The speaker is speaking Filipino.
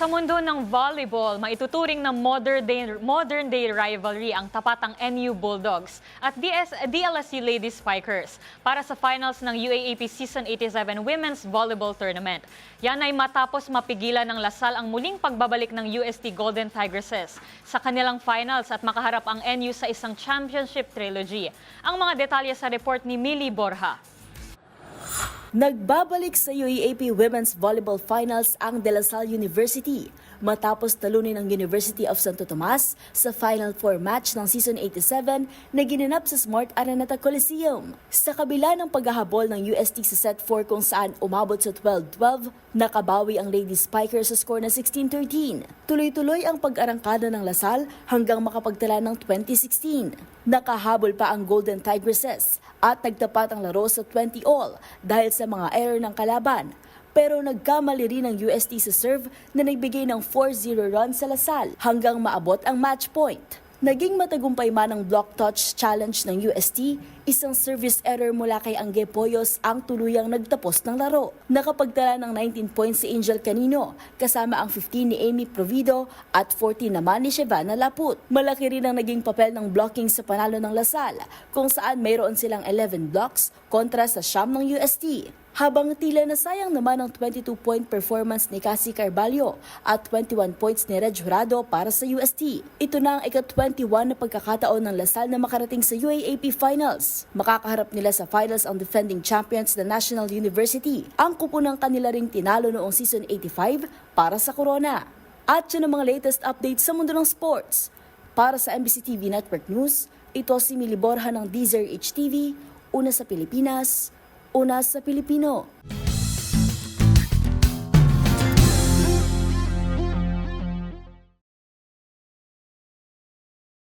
Sa mundo ng volleyball, maituturing na modern day rivalry ang tapatang NU Bulldogs at DLSU Lady Spikers para sa finals ng UAAP Season 87 Women's Volleyball Tournament. Yan ay matapos mapigilan ng Lasal ang muling pagbabalik ng UST Golden Tigresses sa kanilang finals at makaharap ang NU sa isang championship trilogy. Ang mga detalye sa report ni Millie Borja. Nagbabalik sa UAAP Women's Volleyball Finals ang De La Salle University matapos talunin ang University of Santo Tomas sa Final 4 match ng Season 87 na ginanap sa Smart Araneta Coliseum. Sa kabila ng paghahabol ng UST sa Set 4 kung saan umabot sa 12-12, nakabawi ang Lady Spikers sa score na 16-13. Tuloy-tuloy ang pag-arangkada ng Lasal hanggang makapagtala ng 2016. Nakahabol pa ang Golden Tigresses at nagtapat ang laro sa 20-all dahil sa mga error ng kalaban. Pero nagkamali rin ang UST sa serve na nagbigay ng 4-0 run sa Lasal hanggang maabot ang match point. Naging matagumpay man ang block touch challenge ng UST, isang service error mula kay Angge Poyos ang tuluyang nagtapos ng laro. Nakapagtala ng 19 points si Angel Canino, kasama ang 15 ni Amy Provido at 14 naman ni Shevana Laput. Malaki rin ang naging papel ng blocking sa panalo ng Lasal, kung saan mayroon silang 11 blocks kontra sa 9 ng UST. Habang tila nasayang naman ang 22-point performance ni Cassie Carvalho at 21 points ni Reg Jurado para sa UST. Ito na ang ika-21 na pagkakataon ng Lasal na makarating sa UAAP Finals. Makakaharap nila sa finals ang defending champions na National University, ang kupunang kanila ring tinalo noong Season 85 para sa Corona. At yun ang mga latest updates sa mundo ng sports. Para sa MBC TV Network News, ito si Millie Borja ng DZRH TV, una sa Pilipinas, una sa Pilipino.